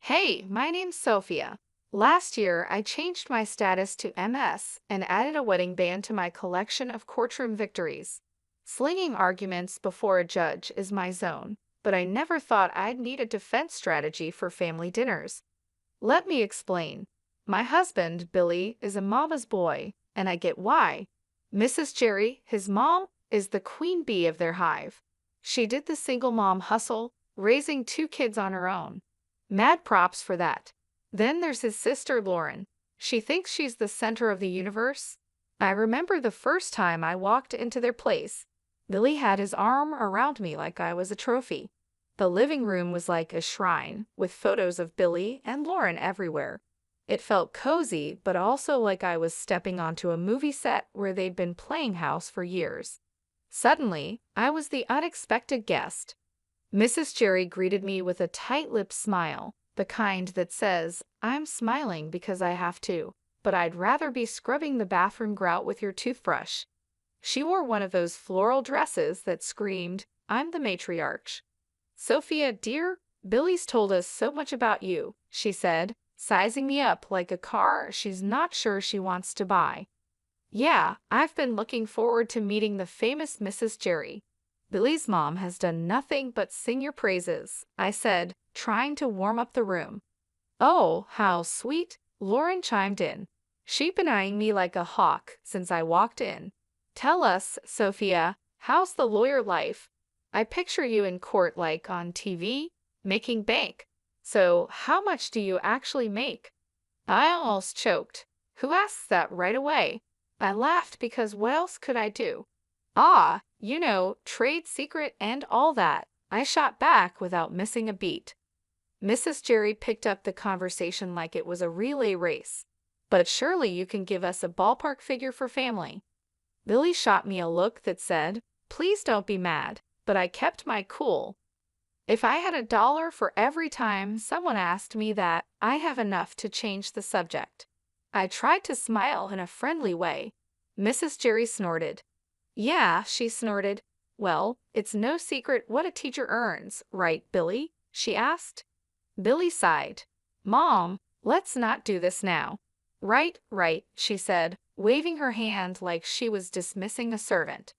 Hey, my name's Sophia. Last year, I changed my status to MS and added a wedding band to my collection of courtroom victories. Slinging arguments before a judge is my zone, but I never thought I'd need a defense strategy for family dinners. Let me explain. My husband, Billy, is a mama's boy, and I get why. Mrs. Jerry, his mom, is the queen bee of their hive. She did the single mom hustle, raising two kids on her own. Mad props for that. Then there's his sister, Lauren. She thinks she's the center of the universe. I remember the first time I walked into their place. Billy had his arm around me like I was a trophy. The living room was like a shrine, with photos of Billy and Lauren everywhere. It felt cozy, but also like I was stepping onto a movie set where they'd been playing house for years. Suddenly, I was the unexpected guest. Mrs. Jerry greeted me with a tight-lipped smile, the kind that says, "I'm smiling because I have to, but I'd rather be scrubbing the bathroom grout with your toothbrush." She wore one of those floral dresses that screamed, "I'm the matriarch." "Sophia, dear, Billy's told us so much about you," she said, sizing me up like a car she's not sure she wants to buy. "Yeah, I've been looking forward to meeting the famous Mrs. Jerry. Billy's mom has done nothing but sing your praises," I said, trying to warm up the room. "Oh, how sweet," Lauren chimed in. She'd been eyeing me like a hawk since I walked in. "Tell us, Sophia, how's the lawyer life? I picture you in court like on TV, making bank. So, how much do you actually make?" I almost choked. Who asks that right away? I laughed because what else could I do? "Ah, trade secret and all that," I shot back without missing a beat. Mrs. Jerry picked up the conversation like it was a relay race. "But surely you can give us a ballpark figure for family." Billy shot me a look that said, "Please don't be mad," but I kept my cool. "If I had $1 for every time someone asked me that, I have enough to change the subject." I tried to smile in a friendly way. Mrs. Jerry snorted. "Yeah," she snorted. "Well, it's no secret what a teacher earns, right, Billy?" she asked. Billy sighed. "Mom, let's not do this now." "Right, right," she said, waving her hand like she was dismissing a servant.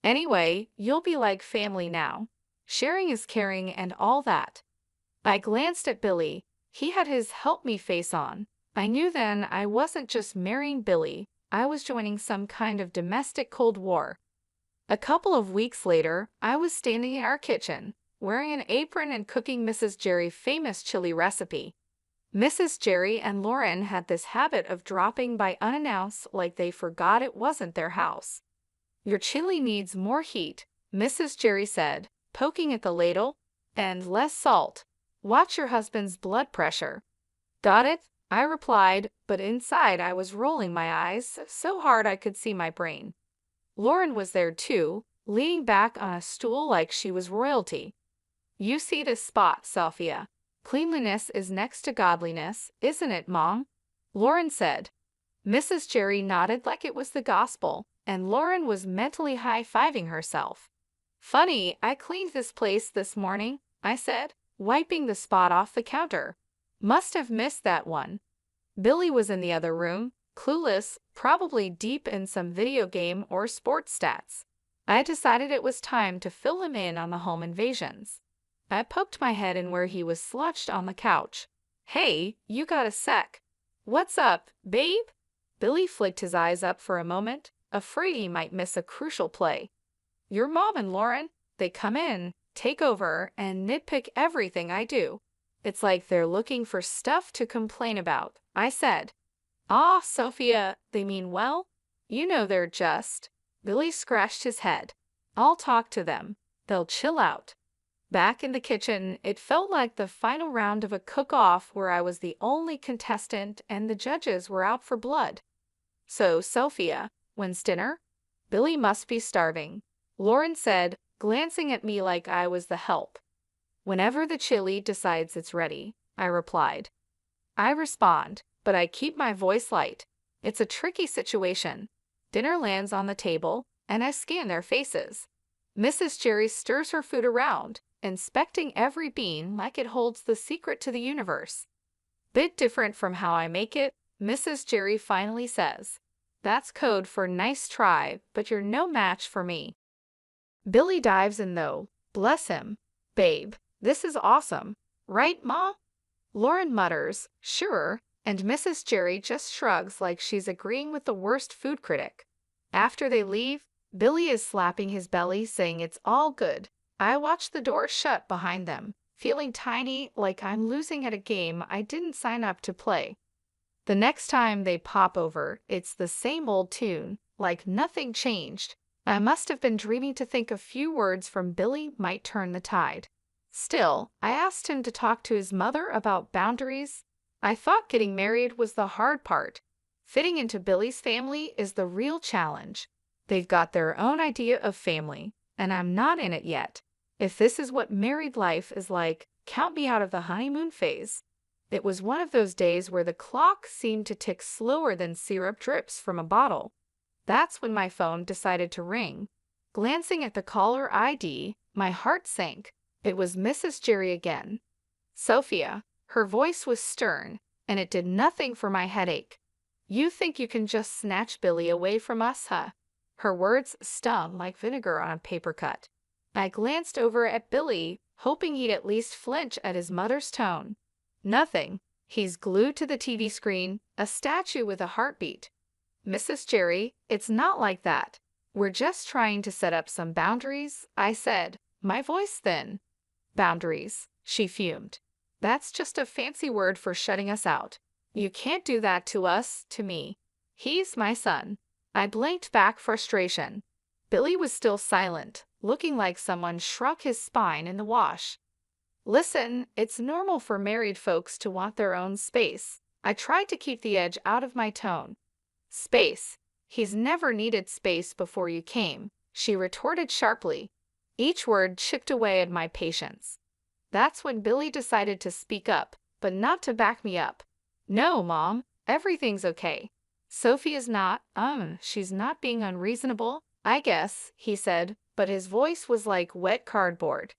"Anyway, you'll be like family now. Sharing is caring and all that." I glanced at Billy. He had his help me face on. I knew then I wasn't just marrying Billy. I was joining some kind of domestic Cold War. A couple of weeks later, I was standing in our kitchen, wearing an apron and cooking Mrs. Jerry's famous chili recipe. Mrs. Jerry and Lauren had this habit of dropping by unannounced like they forgot it wasn't their house. "Your chili needs more heat," Mrs. Jerry said, poking at the ladle, "and less salt. Watch your husband's blood pressure." "Got it," I replied, but inside I was rolling my eyes so hard I could see my brain. Lauren was there too, leaning back on a stool like she was royalty. "You see this spot, Sophia. Cleanliness is next to godliness, isn't it, Mom?" Lauren said. Mrs. Jerry nodded like it was the gospel, and Lauren was mentally high-fiving herself. "Funny, I cleaned this place this morning," I said, wiping the spot off the counter. "Must have missed that one." Billy was in the other room, clueless, probably deep in some video game or sports stats. I decided it was time to fill him in on the home invasions. I poked my head in where he was slouched on the couch. "Hey, you got a sec?" "What's up, babe?" Billy flicked his eyes up for a moment, afraid he might miss a crucial play. "Your mom and Lauren, they come in, take over, and nitpick everything I do. It's like they're looking for stuff to complain about," I said. "Ah, Sophia, they mean well? They're just—" Billy scratched his head. "I'll talk to them. They'll chill out." Back in the kitchen, it felt like the final round of a cook-off where I was the only contestant and the judges were out for blood. "So, Sophia, when's dinner?" "Billy must be starving," Lauren said, glancing at me like I was the help. "Whenever the chili decides it's ready," I replied. I respond, but I keep my voice light. It's a tricky situation. Dinner lands on the table, and I scan their faces. Mrs. Jerry stirs her food around, inspecting every bean like it holds the secret to the universe. Bit different from how I make it, Mrs. Jerry finally says. That's code for nice try, but you're no match for me. Billy dives in though. Bless him. Babe, this is awesome. Right, Ma? Lauren mutters, sure, and Mrs. Jerry just shrugs like she's agreeing with the worst food critic. After they leave, Billy is slapping his belly saying it's all good. I watch the door shut behind them, feeling tiny like I'm losing at a game I didn't sign up to play. The next time they pop over, it's the same old tune, like nothing changed. I must have been dreaming to think a few words from Billy might turn the tide. Still, I asked him to talk to his mother about boundaries. I thought getting married was the hard part. Fitting into Billy's family is the real challenge. They've got their own idea of family, and I'm not in it yet. If this is what married life is like, count me out of the honeymoon phase. It was one of those days where the clock seemed to tick slower than syrup drips from a bottle. That's when my phone decided to ring. Glancing at the caller ID, my heart sank. It was Mrs. Jerry again. Sophia. Her voice was stern, and it did nothing for my headache. You think you can just snatch Billy away from us, huh? Her words stung like vinegar on a paper cut. I glanced over at Billy, hoping he'd at least flinch at his mother's tone. Nothing. He's glued to the TV screen, a statue with a heartbeat. Mrs. Jerry, it's not like that. We're just trying to set up some boundaries, I said, my voice thin. Boundaries, she fumed. That's just a fancy word for shutting us out. You can't do that to us, to me. He's my son. I blinked back frustration. Billy was still silent, looking like someone shrunk his spine in the wash. Listen, it's normal for married folks to want their own space. I tried to keep the edge out of my tone. Space. He's never needed space before you came, she retorted sharply. Each word chipped away at my patience. That's when Billy decided to speak up, but not to back me up. No, Mom, everything's okay. Sophia's not, she's not being unreasonable, I guess, he said, but his voice was like wet cardboard.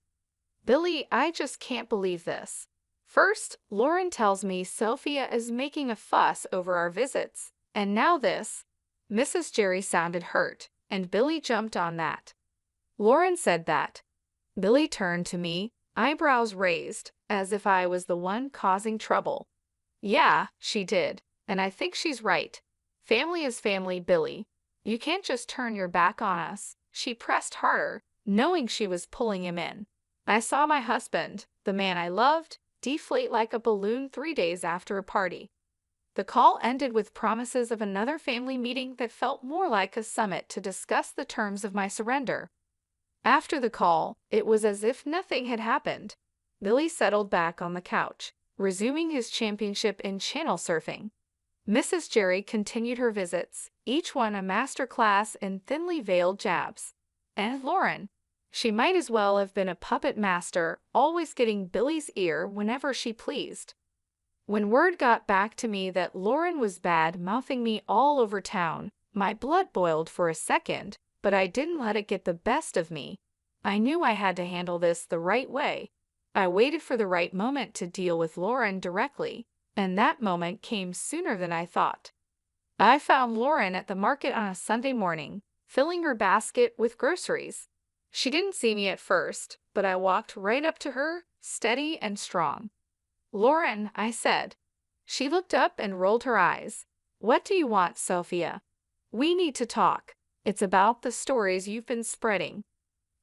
Billy, I just can't believe this. First, Lauren tells me Sophia is making a fuss over our visits, and now this. Mrs. Jerry sounded hurt, and Billy jumped on that. Lauren said that. Billy turned to me, eyebrows raised, as if I was the one causing trouble. Yeah, she did, and I think she's right. Family is family, Billy. You can't just turn your back on us. She pressed harder, knowing she was pulling him in. I saw my husband, the man I loved, deflate like a balloon 3 days after a party. The call ended with promises of another family meeting that felt more like a summit to discuss the terms of my surrender. After the call, it was as if nothing had happened. Billy settled back on the couch, resuming his championship in channel surfing. Mrs. Jerry continued her visits, each one a master class in thinly veiled jabs. And Lauren. She might as well have been a puppet master, always getting Billy's ear whenever she pleased. When word got back to me that Lauren was bad-mouthing me all over town, my blood boiled for a second, but I didn't let it get the best of me. I knew I had to handle this the right way. I waited for the right moment to deal with Lauren directly, and that moment came sooner than I thought. I found Lauren at the market on a Sunday morning, filling her basket with groceries. She didn't see me at first, but I walked right up to her, steady and strong. Lauren, I said. She looked up and rolled her eyes. What do you want, Sophia? We need to talk. It's about the stories you've been spreading.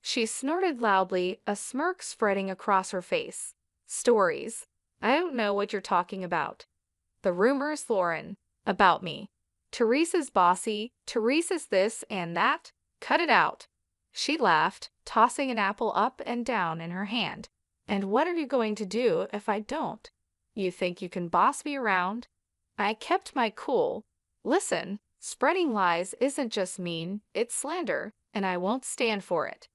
She snorted loudly, a smirk spreading across her face. Stories. I don't know what you're talking about. The rumors, Lauren. About me. Teresa's bossy, Teresa's this and that. Cut it out. She laughed, tossing an apple up and down in her hand. And what are you going to do if I don't? You think you can boss me around? I kept my cool. Listen, spreading lies isn't just mean, it's slander, and I won't stand for it.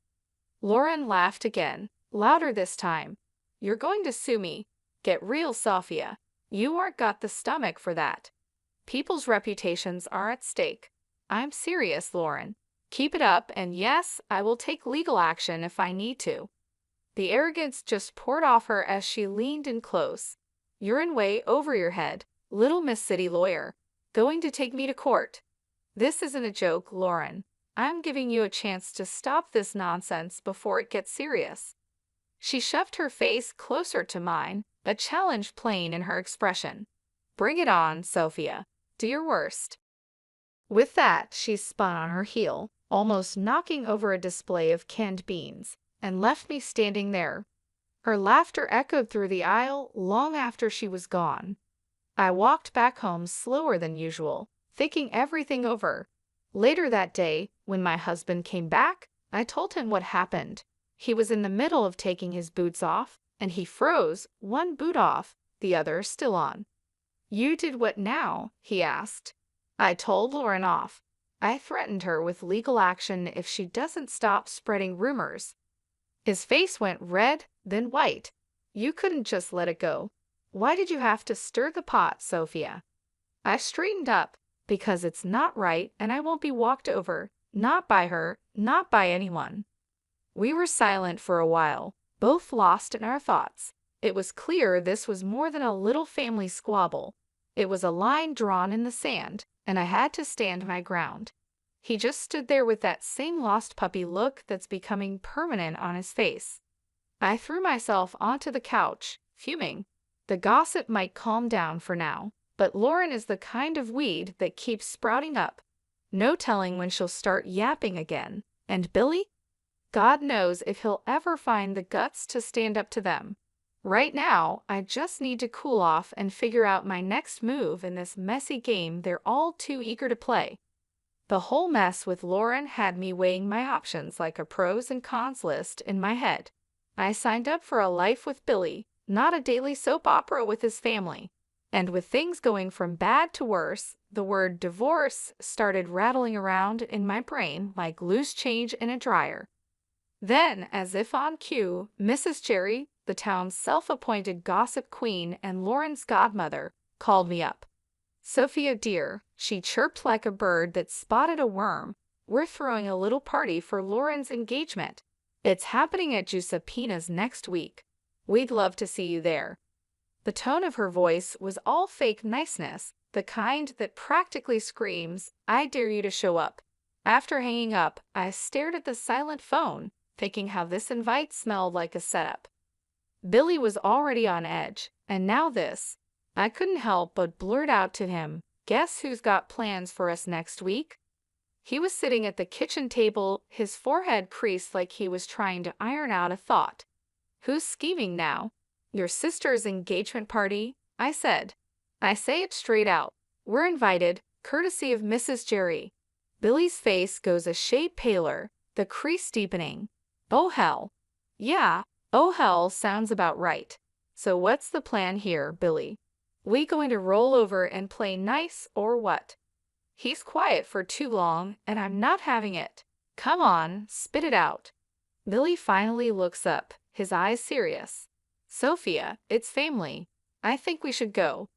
Lauren laughed again, louder this time. You're going to sue me. Get real, Sophia. You aren't got the stomach for that. People's reputations are at stake. I'm serious, Lauren. Keep it up, and yes, I will take legal action if I need to. The arrogance just poured off her as she leaned in close. "You're in way over your head, little Miss City Lawyer. Going to take me to court?" "This isn't a joke, Lauren. I'm giving you a chance to stop this nonsense before it gets serious." She shoved her face closer to mine, a challenge plain in her expression. "Bring it on, Sophia. Do your worst." With that, she spun on her heel, almost knocking over a display of canned beans, and left me standing there. Her laughter echoed through the aisle long after she was gone. I walked back home slower than usual, thinking everything over. Later that day, when my husband came back, I told him what happened. He was in the middle of taking his boots off, and he froze, one boot off, the other still on. "You did what now?" he asked. I told Lauren off. I threatened her with legal action if she doesn't stop spreading rumors. His face went red, then white. "You couldn't just let it go. Why did you have to stir the pot, Sophia?" I straightened up. "Because it's not right, and I won't be walked over. Not by her, not by anyone." We were silent for a while, both lost in our thoughts. It was clear this was more than a little family squabble. It was a line drawn in the sand, and I had to stand my ground. He just stood there with that same lost puppy look that's becoming permanent on his face. I threw myself onto the couch, fuming. The gossip might calm down for now, but Lauren is the kind of weed that keeps sprouting up. No telling when she'll start yapping again. And Billy? God knows if he'll ever find the guts to stand up to them. Right now, I just need to cool off and figure out my next move in this messy game they're all too eager to play. The whole mess with Lauren had me weighing my options like a pros and cons list in my head. I signed up for a life with Billy, not a daily soap opera with his family. And with things going from bad to worse, the word divorce started rattling around in my brain like loose change in a dryer. Then, as if on cue, Mrs. Jerry, the town's self-appointed gossip queen and Lauren's godmother, called me up. "Sophia dear," she chirped like a bird that spotted a worm, "we're throwing a little party for Lauren's engagement. It's happening at Giuseppina's next week. We'd love to see you there." The tone of her voice was all fake niceness, the kind that practically screams, "I dare you to show up." After hanging up, I stared at the silent phone, thinking how this invite smelled like a setup. Billy was already on edge, and now this. I couldn't help but blurt out to him, "Guess who's got plans for us next week?" He was sitting at the kitchen table, his forehead creased like he was trying to iron out a thought. "Who's scheming now?" "Your sister's engagement party," I said. I say it straight out. We're invited, courtesy of Mrs. Jerry. Billy's face goes a shade paler, the crease deepening. "Oh hell." "Yeah, oh hell sounds about right. So what's the plan here, Billy? We going to roll over and play nice or what?" He's quiet for too long, and I'm not having it. "Come on, spit it out." Billy finally looks up, his eyes serious. "Sophia, it's family. I think we should go."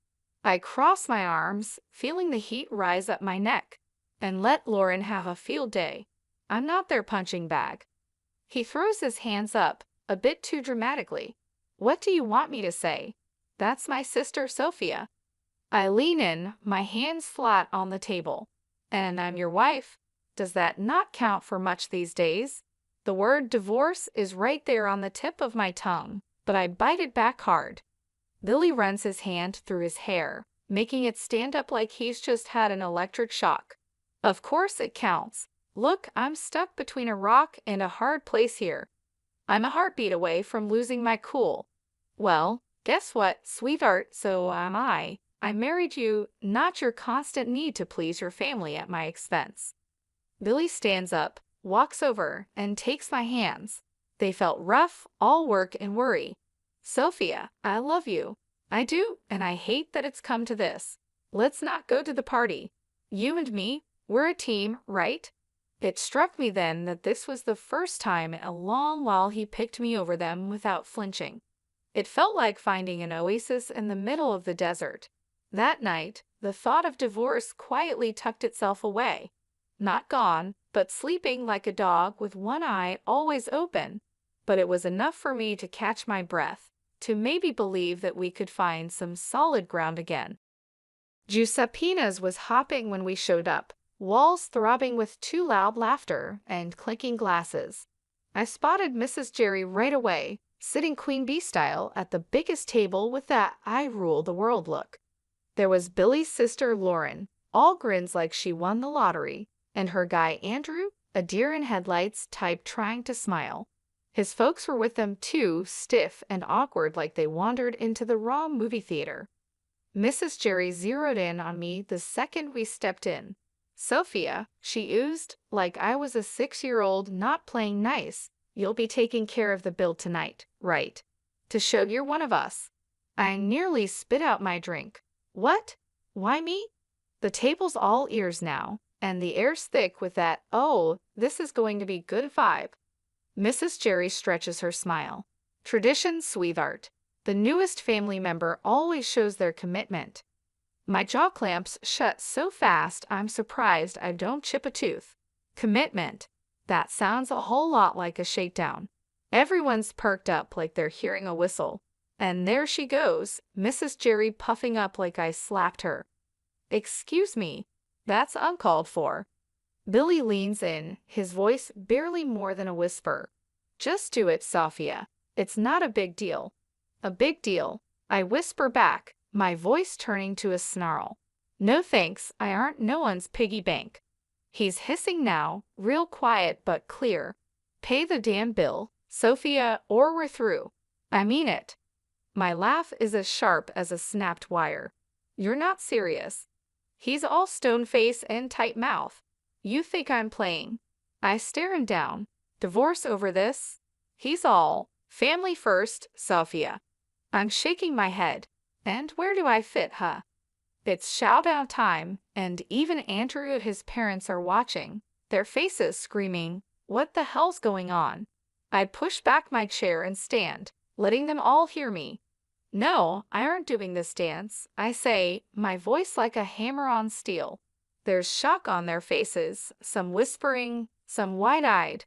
I cross my arms, feeling the heat rise up my neck. "And let Lauren have a field day. I'm not their punching bag." He throws his hands up, a bit too dramatically. "What do you want me to say? That's my sister Sophia." I lean in, my hands flat on the table. "And I'm your wife. Does that not count for much these days?" The word divorce is right there on the tip of my tongue, but I bite it back hard. Billy runs his hand through his hair, making it stand up like he's just had an electric shock. "Of course it counts. Look, I'm stuck between a rock and a hard place here. I'm a heartbeat away from losing my cool." "Well, guess what, sweetheart, so am I. I married you, not your constant need to please your family at my expense." Billy stands up, walks over, and takes my hands. They felt rough, all work and worry. "Sophia, I love you. I do, and I hate that it's come to this. Let's not go to the party. You and me, we're a team, right?" It struck me then that this was the first time in a long while he picked me over them without flinching. It felt like finding an oasis in the middle of the desert. That night, the thought of divorce quietly tucked itself away. Not gone, but sleeping like a dog with one eye always open. but it was enough for me to catch my breath, to maybe believe that we could find some solid ground again. Giuseppina's was hopping when we showed up, walls throbbing with too loud laughter and clinking glasses. I spotted Mrs. Jerry right away, sitting queen bee style at the biggest table with that I rule the world look. There was Billy's sister Lauren, all grins like she won the lottery, and her guy Andrew, a deer in headlights type trying to smile. His folks were with them too, stiff and awkward like they wandered into the wrong movie theater. Mrs. Jerry zeroed in on me the second we stepped in. "Sophia," she oozed, like I was a 6-year-old not playing nice, "you'll be taking care of the bill tonight, right? To show you're one of us." I nearly spit out my drink. "What? Why me?" The table's all ears now, and the air's thick with that, "Oh, this is going to be good" vibe. Mrs. Jerry stretches her smile. "Tradition, sweetheart. The newest family member always shows their commitment." My jaw clamps shut so fast I'm surprised I don't chip a tooth. Commitment. That sounds a whole lot like a shakedown. Everyone's perked up like they're hearing a whistle. And there she goes, Mrs. Jerry puffing up like I slapped her. "Excuse me, that's uncalled for." Billy leans in, his voice barely more than a whisper. "Just do it, Sophia. It's not a big deal." "A big deal," I whisper back, my voice turning to a snarl. "No thanks, I aren't no one's piggy bank." He's hissing now, real quiet but clear. "Pay the damn bill, Sophia, or we're through. I mean it." My laugh is as sharp as a snapped wire. "You're not serious." He's all stone face and tight mouth. "You think I'm playing?" I stare him down. "Divorce over this?" He's all, "Family first, Sophia." I'm shaking my head. And where do I fit, huh? It's showdown time, and even Andrew and his parents are watching, their faces screaming, "What the hell's going on?" I push back my chair and stand, letting them all hear me. "No, I aren't doing this dance," I say, my voice like a hammer on steel. There's shock on their faces, some whispering, some wide-eyed.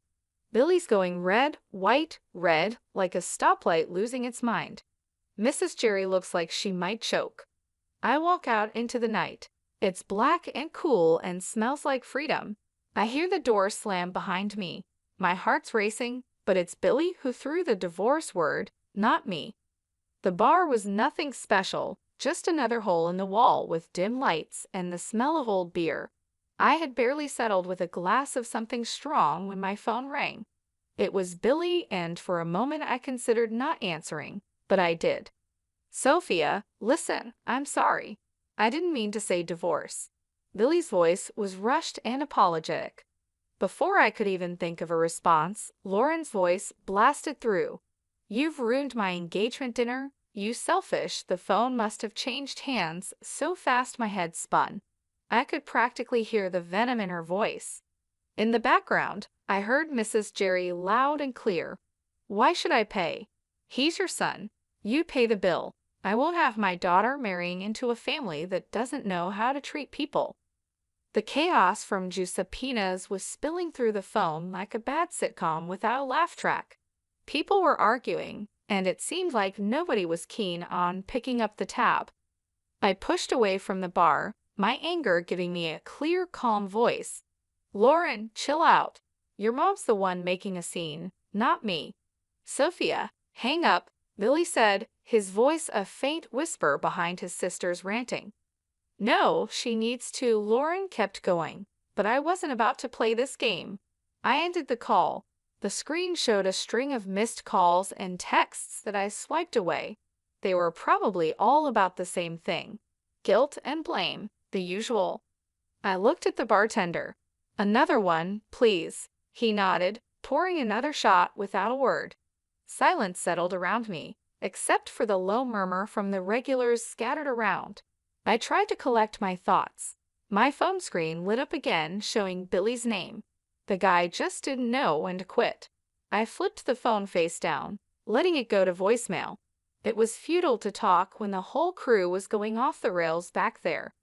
Billy's going red, white, red, like a stoplight losing its mind. Mrs. Jerry looks like she might choke. I walk out into the night. It's black and cool and smells like freedom. I hear the door slam behind me. My heart's racing, but it's Billy who threw the divorce word, not me. The bar was nothing special, just another hole in the wall with dim lights and the smell of old beer. I had barely settled with a glass of something strong when my phone rang. It was Billy, and for a moment I considered not answering, but I did. "Sophia, listen, I'm sorry. I didn't mean to say divorce." Billy's voice was rushed and apologetic. Before I could even think of a response, Lauren's voice blasted through. "You've ruined my engagement dinner. You selfish." The phone must have changed hands so fast my head spun. I could practically hear the venom in her voice. In the background, I heard Mrs. Jerry loud and clear. "Why should I pay? He's your son. You pay the bill. I won't have my daughter marrying into a family that doesn't know how to treat people." The chaos from Giuseppina's was spilling through the phone like a bad sitcom without a laugh track. People were arguing, and it seemed like nobody was keen on picking up the tab. I pushed away from the bar, my anger giving me a clear, calm voice. "Lauren, chill out. Your mom's the one making a scene, not me." "Sophia, hang up," Billy said, his voice a faint whisper behind his sister's ranting. "No, she needs to." Lauren kept going, but I wasn't about to play this game. I ended the call. The screen showed a string of missed calls and texts that I swiped away. They were probably all about the same thing. Guilt and blame, the usual. I looked at the bartender. "Another one, please." He nodded, pouring another shot without a word. Silence settled around me, except for the low murmur from the regulars scattered around. I tried to collect my thoughts. My phone screen lit up again, showing Billy's name. The guy just didn't know when to quit. I flipped the phone face down, letting it go to voicemail. It was futile to talk when the whole crew was going off the rails back there.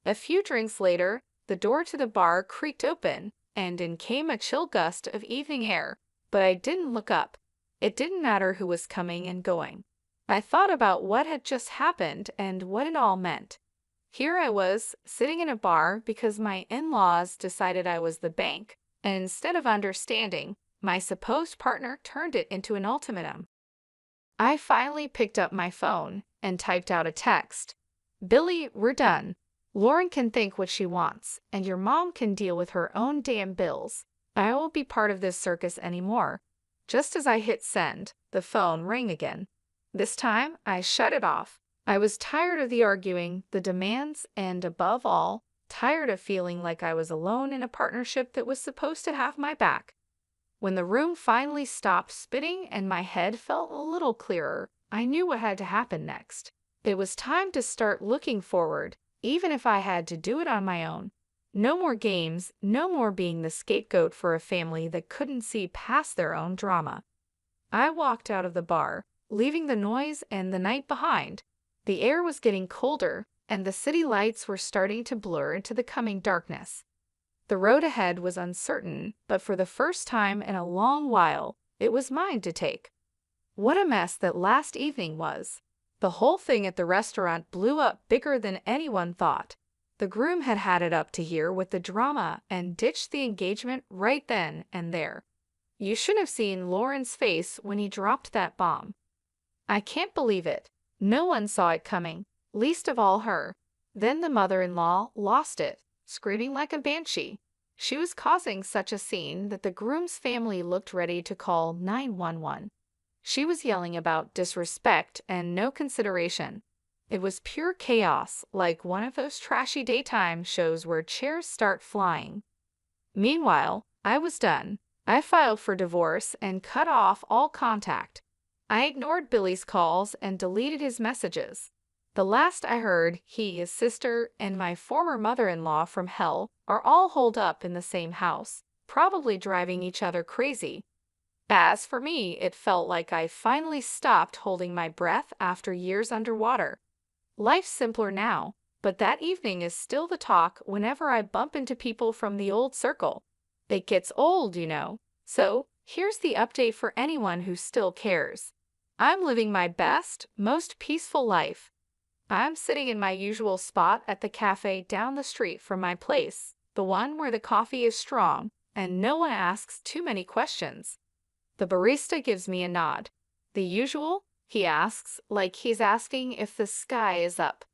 A few drinks later, the door to the bar creaked open, and in came a chill gust of evening air, but I didn't look up. It didn't matter who was coming and going. I thought about what had just happened and what it all meant. Here I was, sitting in a bar because my in-laws decided I was the bank, and instead of understanding, my supposed partner turned it into an ultimatum. I finally picked up my phone and typed out a text. Billy, we're done. Lauren can think what she wants, and your mom can deal with her own damn bills. I won't be part of this circus anymore. Just as I hit send, the phone rang again. This time, I shut it off. I was tired of the arguing, the demands, and above all, tired of feeling like I was alone in a partnership that was supposed to have my back. When the room finally stopped spinning and my head felt a little clearer, I knew what had to happen next. It was time to start looking forward, even if I had to do it on my own. No more games, no more being the scapegoat for a family that couldn't see past their own drama. I walked out of the bar, leaving the noise and the night behind. The air was getting colder, and the city lights were starting to blur into the coming darkness. The road ahead was uncertain, but for the first time in a long while, it was mine to take. What a mess that last evening was! The whole thing at the restaurant blew up bigger than anyone thought. The groom had had it up to here with the drama and ditched the engagement right then and there. You should have seen Lauren's face when he dropped that bomb. I can't believe it. No one saw it coming, least of all her. Then the mother-in-law lost it, screaming like a banshee. She was causing such a scene that the groom's family looked ready to call 911. She was yelling about disrespect and no consideration. It was pure chaos, like one of those trashy daytime shows where chairs start flying. Meanwhile, I was done. I filed for divorce and cut off all contact. I ignored Billy's calls and deleted his messages. The last I heard, he, his sister, and my former mother-in-law from hell are all holed up in the same house, probably driving each other crazy. As for me, it felt like I finally stopped holding my breath after years underwater. Life's simpler now, but that evening is still the talk whenever I bump into people from the old circle. It gets old, you know. So, here's the update for anyone who still cares. I'm living my best, most peaceful life. I'm sitting in my usual spot at the cafe down the street from my place, the one where the coffee is strong, and no one asks too many questions. The barista gives me a nod. The usual? He asks, like he's asking if the sky is up.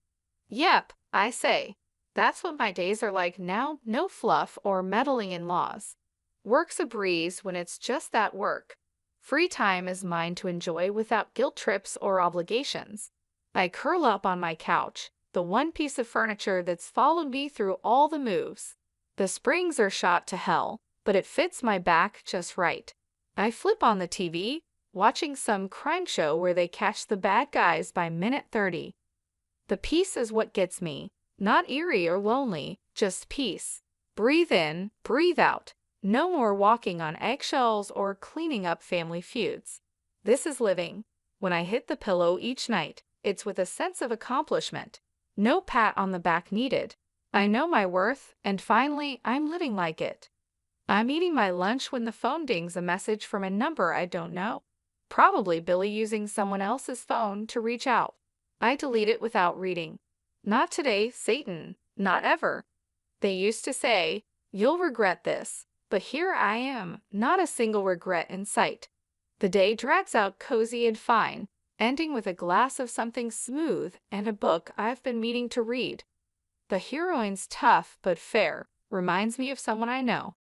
Yep, I say. That's what my days are like now, no fluff or meddling in laws. Work's a breeze when it's just that work. Free time is mine to enjoy without guilt trips or obligations. I curl up on my couch, the one piece of furniture that's followed me through all the moves. The springs are shot to hell, but it fits my back just right. I flip on the TV, watching some crime show where they catch the bad guys by minute 30. The peace is what gets me, not eerie or lonely, just peace. Breathe in, breathe out. No more walking on eggshells or cleaning up family feuds. This is living. When I hit the pillow each night, it's with a sense of accomplishment. No pat on the back needed. I know my worth, and finally, I'm living like it. I'm eating my lunch when the phone dings a message from a number I don't know. Probably Billy using someone else's phone to reach out. I delete it without reading. Not today, Satan. Not ever. They used to say, you'll regret this. But here I am, not a single regret in sight. The day drags out cozy and fine, ending with a glass of something smooth and a book I've been meaning to read. The heroine's tough but fair, reminds me of someone I know.